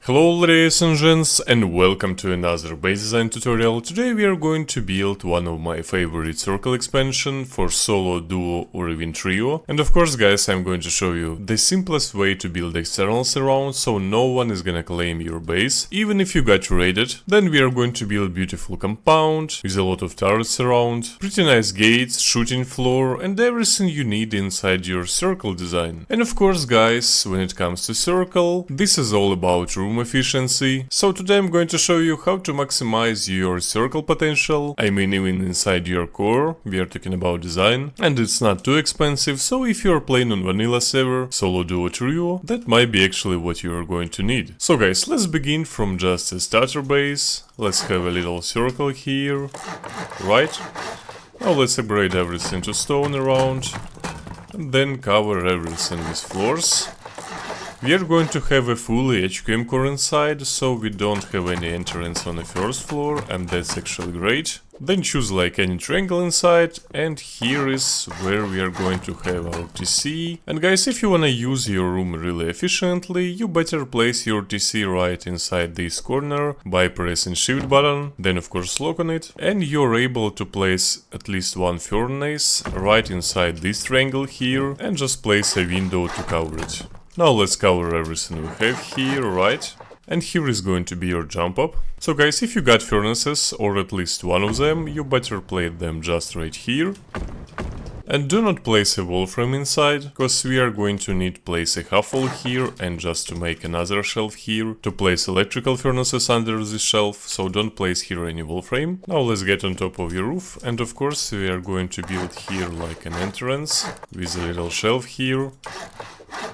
Hello ladies and gents, and welcome to another base design tutorial. Today we are going to build one of my favorite circle expansion for solo, duo or even trio. And of course guys, I'm going to show you the simplest way to build externals around, so no one is gonna claim your base, even if you got raided. Then we are going to build beautiful compound with a lot of turrets around, pretty nice gates, shooting floor and everything you need inside your circle design. And of course guys, when it comes to circle, this is all about room efficiency. So today I'm going to show you how to maximize your circle potential. I mean, even inside your core, we are talking about design, and it's not too expensive, so if you're playing on vanilla server, solo, duo, trio, that might be actually what you are going to need. So guys, let's begin from just a starter base. Let's have a little circle here, right? Now let's upgrade everything to stone around, and then cover everything with floors. We are going to have a fully HQM core inside, so we don't have any entrance on the first floor, and that's actually great. Then choose like any triangle inside, and here is where we are going to have our TC. And guys, if you wanna use your room really efficiently, you better place your TC right inside this corner by pressing shift button, then of course lock on it, and you're able to place at least one furnace right inside this triangle here, and just place a window to cover it. Now let's cover everything we have here, right? And here is going to be your jump up. So guys, if you got furnaces, or at least one of them, you better place them just right here. And do not place a wall frame inside, because we are going to need to place a half wall here, and just to make another shelf here, to place electrical furnaces under this shelf, so don't place here any wall frame. Now let's get on top of your roof, and of course we are going to build here like an entrance, with a little shelf here.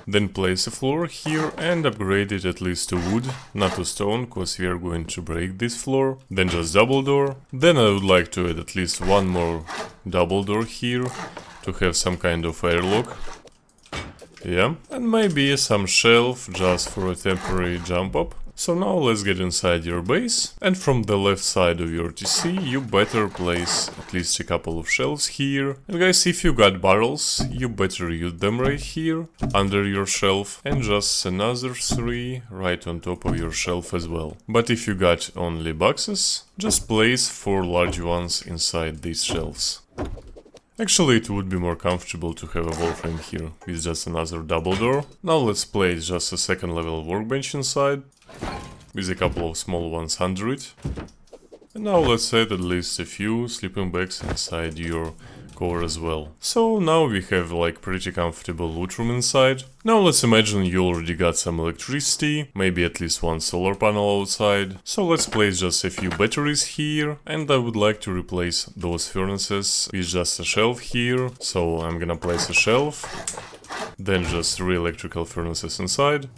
Then place a floor here and upgrade it at least to wood, not to stone, cause we are going to break this floor. Then just double door. Then I would like to add at least one more double door here, to have some kind of airlock. Yeah, and maybe some shelf just for a temporary jump up. So now let's get inside your base, and from the left side of your TC you better place at least a couple of shelves here. And guys, if you got barrels, you better use them right here, under your shelf, and just another 3 right on top of your shelf as well. But if you got only boxes, just place 4 large ones inside these shelves. Actually, it would be more comfortable to have a wall frame here, with just another double door. Now let's place just a second level workbench inside, with a couple of small ones under it. And now let's add at least a few sleeping bags inside your core as well. So now we have like pretty comfortable loot room inside. Now let's imagine you already got some electricity, maybe at least one solar panel outside. So let's place just a few batteries here, and I would like to replace those furnaces with just a shelf here. So I'm gonna place a shelf, then just 3 electrical furnaces inside.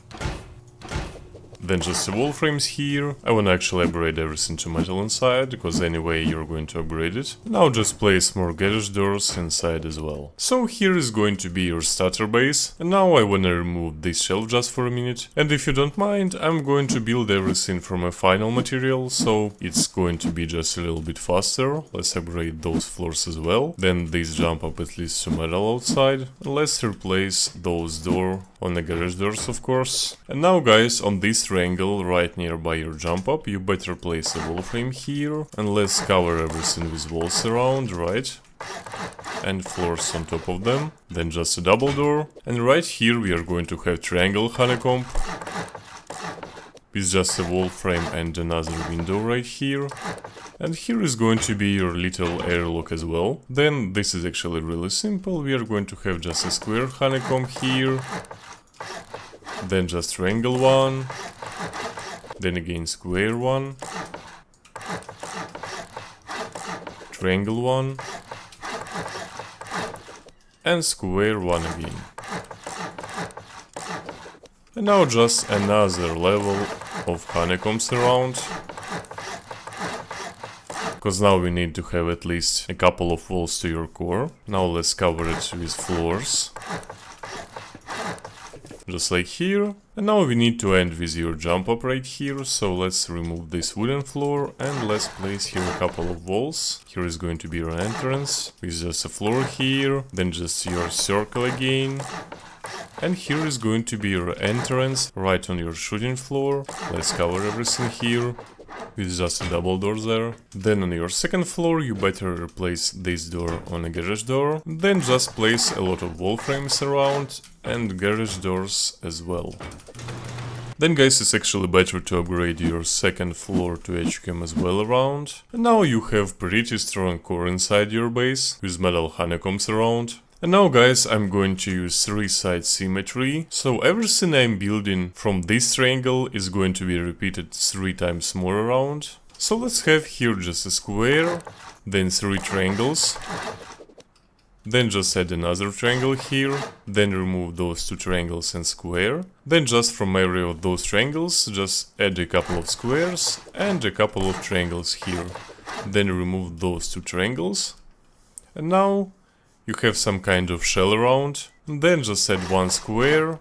Then just the wall frames here. I wanna actually upgrade everything to metal inside, because anyway you're going to upgrade it. Now just place more garage doors inside as well. So here is going to be your starter base. And now I wanna remove this shelf just for a minute. And if you don't mind, I'm going to build everything from a final material, so it's going to be just a little bit faster. Let's upgrade those floors as well. Then this jump up at least to metal outside. And let's replace those doors on the garage doors, of course. And now guys, on this triangle right nearby your jump up, you better place a wall frame here, and let's cover everything with walls around, right? And floors on top of them. Then just a double door. And right here we are going to have triangle honeycomb, with just a wall frame and another window right here. And here is going to be your little airlock as well. Then this is actually really simple. We are going to have just a square honeycomb here, then just triangle one, then again square one, triangle one, and square one again. And now just another level of honeycombs around, because now we need to have at least a couple of walls to your core. Now let's cover it with floors, just like here. And now we need to end with your jump up right here, so let's remove this wooden floor and let's place here a couple of walls. Here is going to be your entrance, with just a floor here, then just your circle again, And here is going to be your entrance right on your shooting floor. Let's cover everything here with just a double door there. Then on your second floor you better replace this door on a garage door. Then just place a lot of wall frames around and garage doors as well. Then guys, it's actually better to upgrade your second floor to HQM as well around. And now you have pretty strong core inside your base with metal honeycombs around. And now guys, I'm going to use 3-side symmetry, so everything I'm building from this triangle is going to be repeated 3 times more around. So let's have here just a square, then 3 triangles, then just add another triangle here, then remove those 2 triangles and square, then just from area of those triangles just add a couple of squares and a couple of triangles here, then remove those 2 triangles, and now you have some kind of shell around, and then just add 1 square,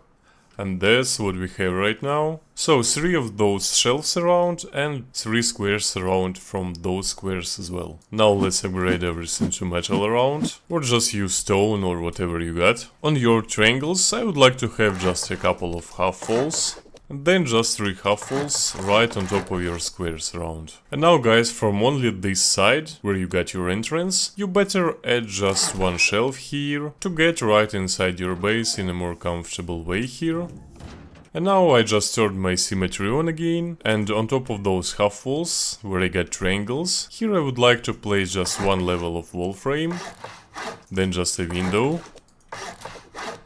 and that's what we have right now. So 3 of those shells around and 3 squares around from those squares as well. Now let's upgrade everything to metal around, or just use stone or whatever you got. On your triangles I would like to have just a couple of half walls. And then just 3 half walls right on top of your squares around. And now guys, from only this side, where you got your entrance, you better add just 1 shelf here to get right inside your base in a more comfortable way here. And now I just turned my symmetry on again, and on top of those half walls, where I got triangles, here I would like to place just 1 level of wall frame, then just a window,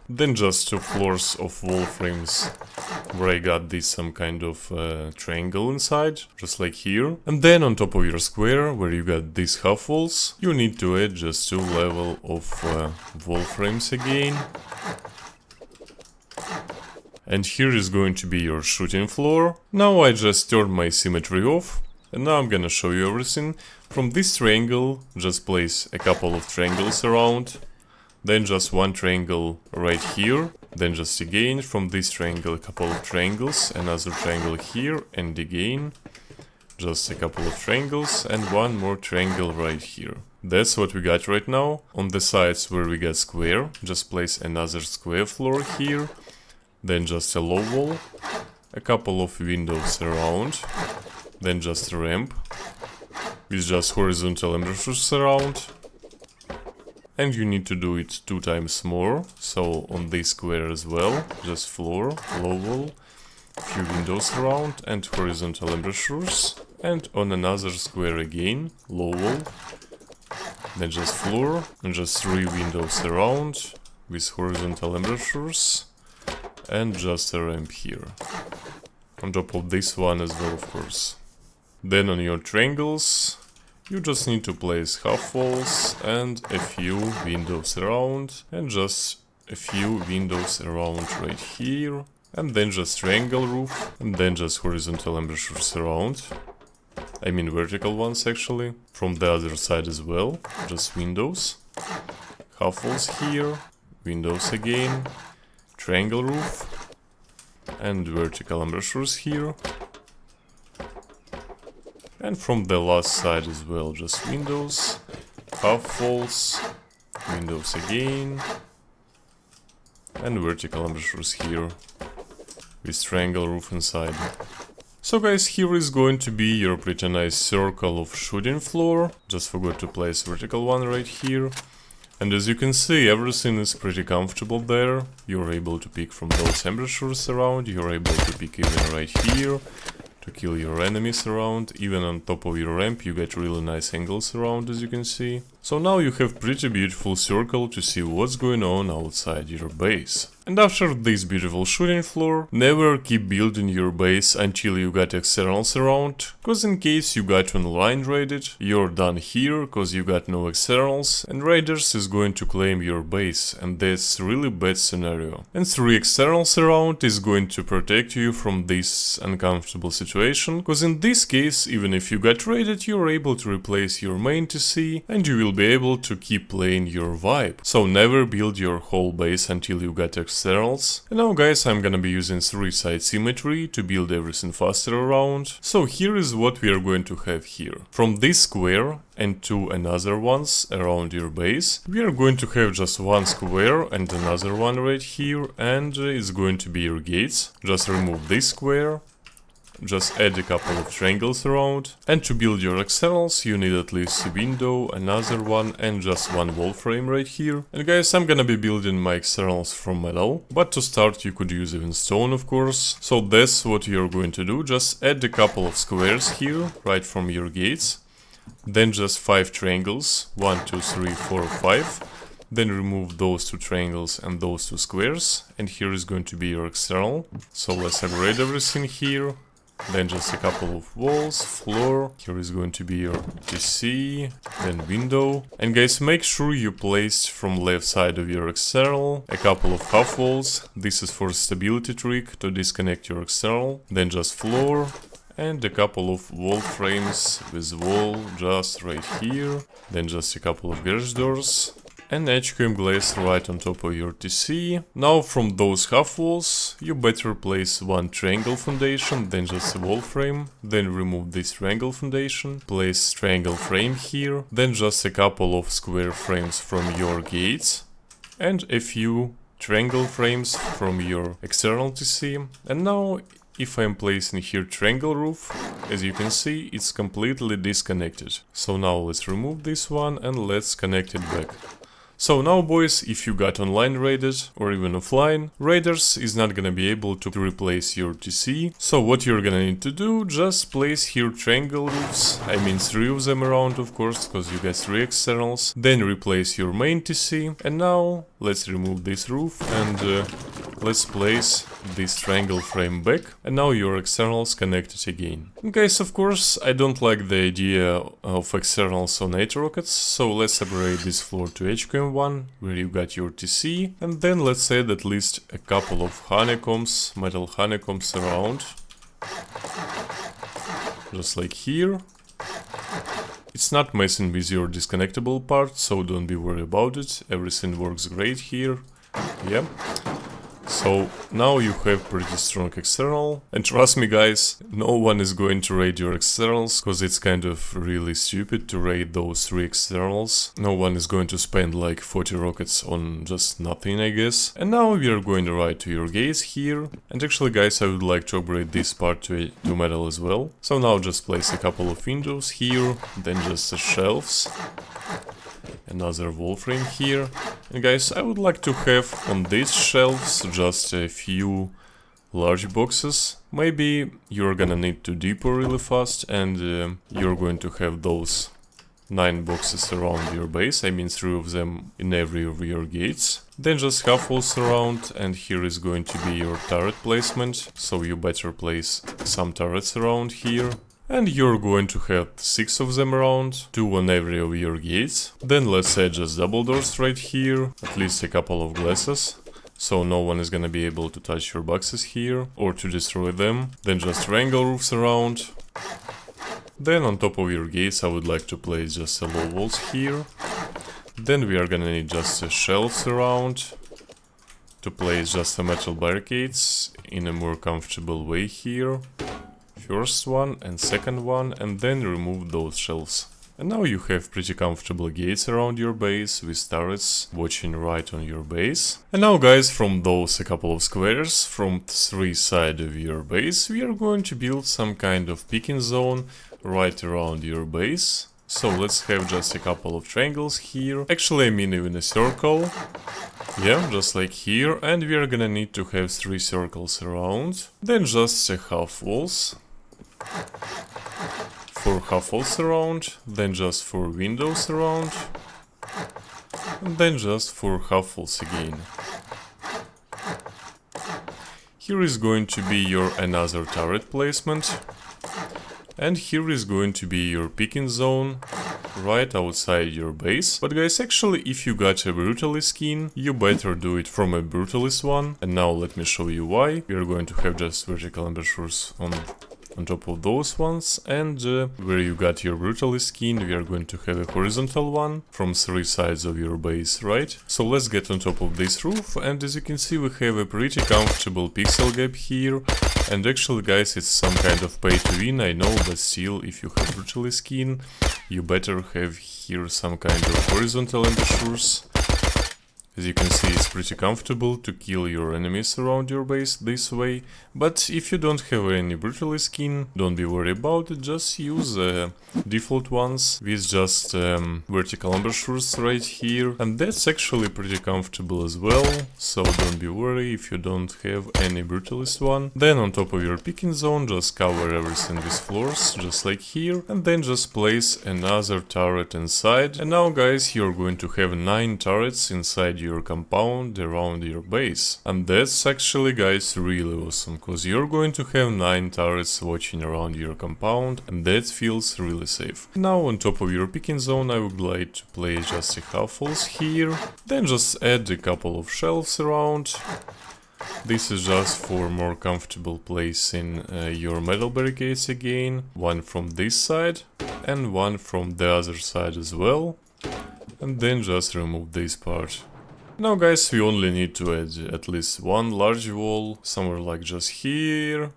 then just 2 floors of wall frames, where I got this some kind of triangle inside, just like here. And then on top of your square, where you got these half walls, you need to add just 2 level of wall frames again. And here is going to be your shooting floor. Now I just turned my symmetry off, and now I'm gonna show you everything. From this triangle, just place a couple of triangles around, then just 1 triangle right here, then just again from this triangle a couple of triangles, another triangle here, and again just a couple of triangles and 1 more triangle right here. That's what we got right now. On the sides where we got square, just place another square floor here, then just a low wall, a couple of windows around, then just a ramp with just horizontal embouchures around. And you need to do it 2 times more, so on this square as well, just floor, low wall, few windows around and horizontal embouchures, and on another square again, low wall, then just floor, and just 3 windows around, with horizontal embouchures, and just a ramp here, on top of this one as well, of course. Then on your triangles, you just need to place half walls and a few windows around, and just a few windows around right here, and then just triangle roof, and then just horizontal embouchures around. I mean vertical ones actually, from the other side as well, just windows, half walls here, windows again, triangle roof, and vertical embouchures here. And from the last side as well, just windows, half walls, windows again, and vertical embouchures here, with triangle roof inside. So guys, here is going to be your pretty nice circle of shooting floor. Just forgot to place vertical one right here. And as you can see, everything is pretty comfortable there. You're able to pick from those embouchures around, you're able to pick even right here, to kill your enemies around. Even on top of your ramp you get really nice angles around, as you can see. So now you have pretty beautiful circle to see what's going on outside your base. And after this beautiful shooting floor, never keep building your base until you got externals around, cause in case you got online raided, you're done here cause you got no externals, and raiders is going to claim your base, and that's really bad scenario. And 3 externals around is going to protect you from this uncomfortable situation, cause in this case, even if you got raided, you're able to replace your main TC, and you will you'll be able to keep playing your vibe. So never build your whole base until you got externals. And now guys, I'm gonna be using 3-side symmetry to build everything faster around. So here is what we are going to have here. From this square and two another ones around your base, we are going to have just one square and another one right here, and it's going to be your gates. Just remove this square, just add a couple of triangles around, and to build your externals you need at least a window, another one, and just one wall frame right here. And guys, I'm gonna be building my externals from metal, but to start you could use even stone, of course. So that's what you're going to do, just add a couple of squares here, right from your gates. Then just 5 triangles, 1, 2, 3, 4, 5. Then remove those 2 triangles and those 2 squares. And here is going to be your external. So let's upgrade everything here. Then just a couple of walls, floor. Here is going to be your TC, then window. And guys, make sure you placed from left side of your external a couple of half walls. This is for stability trick to disconnect your external. Then just floor. And a couple of wall frames with wall just right here. Then just a couple of garage doors. And HQM glass right on top of your TC. Now from those half walls, you better place one triangle foundation, then just a wall frame. Then remove this triangle foundation, place triangle frame here. Then just a couple of square frames from your gates. And a few triangle frames from your external TC. And now if I'm placing here triangle roof, as you can see, it's completely disconnected. So now let's remove this one and let's connect it back. So now boys, if you got online raided or even offline, raiders is not gonna be able to replace your TC. So what you're gonna need to do, just place here triangle roofs, I mean 3 of them around, of course, because you got 3 externals. Then replace your main TC. And now let's remove this roof and let's place this triangle frame back. And now your externals connected again. And guys, of course, I don't like the idea of externals on 8 rockets, so let's upgrade this floor to HQM1, where you got your TC. And then let's add at least a couple of honeycombs, metal honeycombs around. Just like here. It's not messing with your disconnectable part, so don't be worried about it. Everything works great here. Yeah. So now you have pretty strong external, and trust me guys, no one is going to raid your externals, because it's kind of really stupid to raid those 3 externals. No one is going to spend like 40 rockets on just nothing, I guess. And now we are going right to your gates here, and actually guys, I would like to upgrade this part to metal as well. So now just place a couple of windows here, then just the shelves. Another wall frame here. And guys, I would like to have on these shelves just a few large boxes. Maybe you're gonna need to depot really fast, and you're going to have those 9 boxes around your base, I mean 3 of them in every of your gates. Then just half walls around, and here is going to be your turret placement, so you better place some turrets around here. And you're going to have 6 of them around, 2 on every of your gates. Then let's add just double doors right here, at least a couple of glasses, so no one is gonna be able to touch your boxes here or to destroy them. Then just triangle roofs around. Then on top of your gates I would like to place just the low walls here. Then we are gonna need just the shelves around to place just the metal barricades in a more comfortable way here. First one and second one, and then remove those shelves. And now you have pretty comfortable gates around your base with turrets watching right on your base. And now guys, from those a couple of squares from 3 sides of your base, we are going to build some kind of picking zone right around your base. So let's have just a couple of triangles here. Actually, I mean even a circle. Yeah, just like here. And we are gonna need to have 3 circles around. Then just a half walls. 4 half walls around, then just 4 windows around, and then just 4 half walls again. Here is going to be your another turret placement, and here is going to be your picking zone right outside your base. But guys, actually, if you got a brutalist skin, you better do it from a brutalist one. And now let me show you why. We are going to have just vertical embouchures on top of those ones, and where you got your brutalist skin, we are going to have a horizontal one from 3 sides of your base, right? So let's get on top of this roof, and as you can see we have a pretty comfortable pixel gap here, and actually guys it's some kind of pay to win, I know, but still if you have brutalist skin, you better have here some kind of horizontal embouchures. As you can see, it's pretty comfortable to kill your enemies around your base this way, but if you don't have any brutalist skin, don't be worried about it, just use default ones with just vertical embouchures right here, and that's actually pretty comfortable as well, so don't be worried if you don't have any brutalist one. Then on top of your picking zone, just cover everything with floors, just like here, and then just place another turret inside, and now guys, you're going to have 9 turrets inside your compound around your base, and that's actually guys really awesome, because you're going to have 9 turrets watching around your compound, and that feels really safe. Now on top of your picking zone I would like to place just a half walls here, then just add a couple of shelves around. This is just for more comfortable placing your metal barricades again, one from this side and one from the other side as well, and then just remove this part. Now guys, we only need to add at least one large wall, somewhere like just here,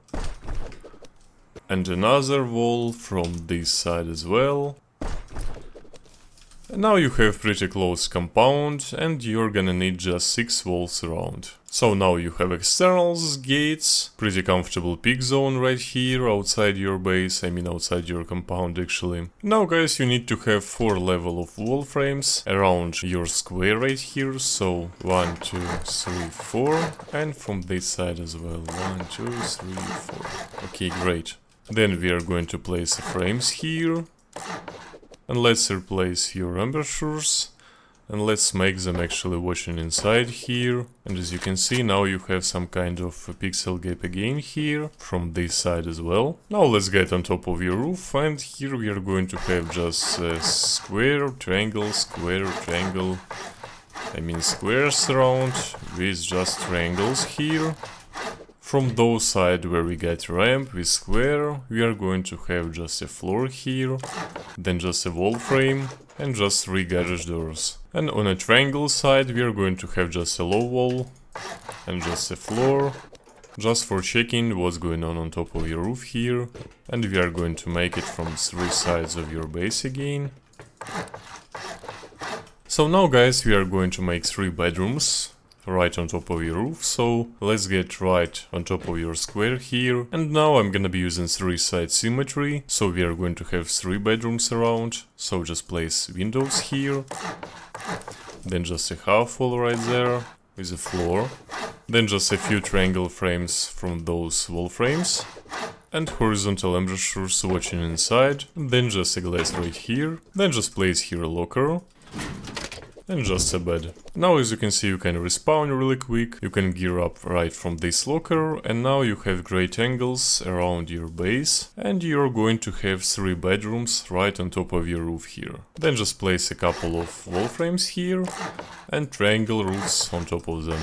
and another wall from this side as well. And now you have pretty close compound, and you're gonna need just 6 walls around. So now you have externals, gates, pretty comfortable peak zone right here outside your base, I mean outside your compound actually. Now guys, you need to have 4 level of wall frames around your square right here, so 1, 2, 3, 4, and from this side as well, 1, 2, 3, 4. Okay, great. Then we are going to place the frames here, and let's replace your embouchures. And let's make them actually watching inside here. And as you can see, now you have some kind of pixel gap again here, from this side as well. Now let's get on top of your roof, and here we are going to have just square, triangle, square, triangle. I mean squares around, with just triangles here. From those side where we get ramp with square, we are going to have just a floor here, then just a wall frame, and just 3 garage doors. And on a triangle side we are going to have just a low wall, and just a floor, just for checking what's going on top of your roof here. And we are going to make it from 3 sides of your base again. So now guys, we are going to make 3 bedrooms right on top of your roof, so let's get right on top of your square here. And now I'm gonna be using 3 side symmetry, so we are going to have 3 bedrooms around, so just place windows here, then just a half wall right there with a floor, then just a few triangle frames from those wall frames, and horizontal embouchures watching inside, then just a glass right here, then just place here a locker, and just a bed. Now as you can see, you can respawn really quick, you can gear up right from this locker, and now you have great angles around your base, and you're going to have 3 bedrooms right on top of your roof here. Then just place a couple of wall frames here, and triangle roofs on top of them.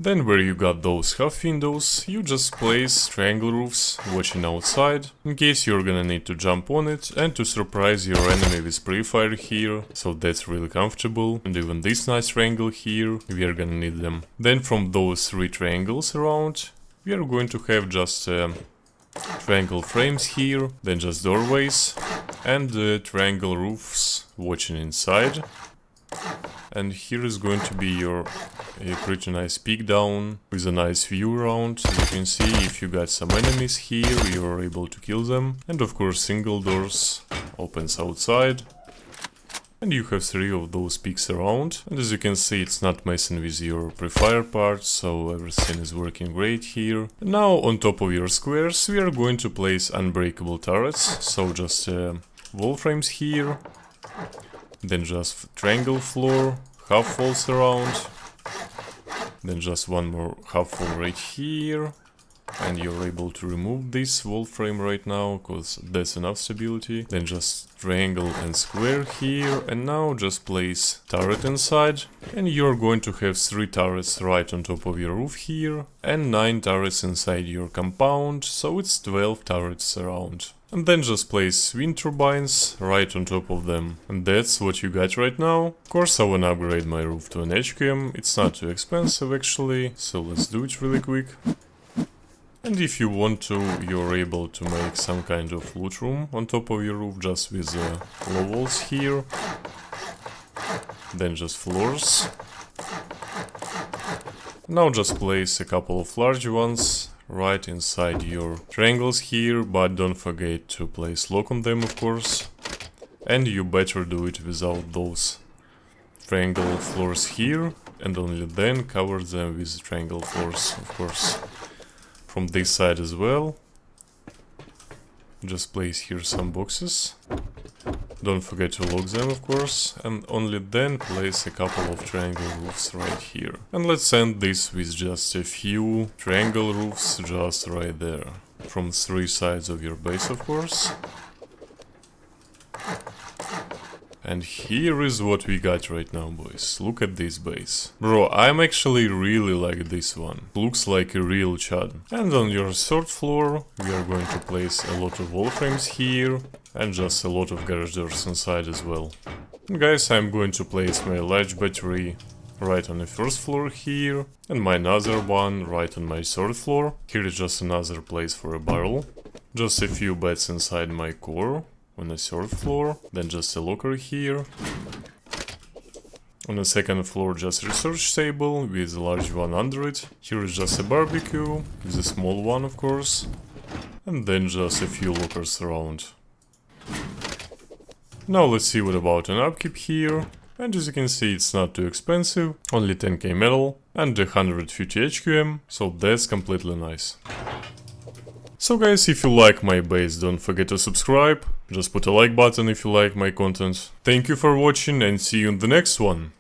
Then where you got those half windows, you just place triangle roofs watching outside, in case you're gonna need to jump on it and to surprise your enemy with pre-fire here, so that's really comfortable. And even this nice triangle here, we are gonna need them. Then from those 3 triangles around, we are going to have just triangle frames here, then just doorways, and triangle roofs watching inside. And here is going to be your pretty nice peek down with a nice view around. As you can see, if you got some enemies here, you are able to kill them. And of course single doors opens outside. And you have 3 of those peaks around. And as you can see, it's not messing with your pre-fire part, so everything is working great here. And now on top of your squares we are going to place unbreakable turrets, so just wall frames here. Then just triangle floor, half walls around, then just one more half wall right here, and you're able to remove this wall frame right now, cause that's enough stability. Then just triangle and square here, and now just place turret inside, and you're going to have 3 turrets right on top of your roof here, and 9 turrets inside your compound, so it's 12 turrets around. And then just place wind turbines right on top of them. And that's what you got right now. Of course I wanna upgrade my roof to an HQM, it's not too expensive actually, so let's do it really quick. And if you want to, you're able to make some kind of loot room on top of your roof just with low walls here. Then just floors. Now just place a couple of large ones right inside your triangles here, but don't forget to place lock on them, of course. And you better do it without those triangle floors here, and only then cover them with triangle floors, of course. From this side as well. Just place here some boxes. Don't forget to lock them, of course, and only then place a couple of triangle roofs right here. And let's end this with just a few triangle roofs just right there. From 3 sides of your base, of course. And here is what we got right now, boys. Look at this base. Bro, I'm actually really like this one. Looks like a real chud. And on your 3rd floor, we are going to place a lot of wall frames here. And just a lot of garage doors inside as well. And guys, I'm going to place my large battery right on the 1st floor here. And my another one right on my 3rd floor. Here is just another place for a barrel. Just a few beds inside my core. On the 3rd floor, then just a locker here. On the 2nd floor, just a research table with a large one under it. Here is just a barbecue with a small one, of course. And then just a few lockers around. Now let's see what about an upkeep here. And as you can see, it's not too expensive, only 10k metal and 150 HQM, so that's completely nice. So guys, if you like my base, don't forget to subscribe, just put a like button if you like my content. Thank you for watching and see you in the next one.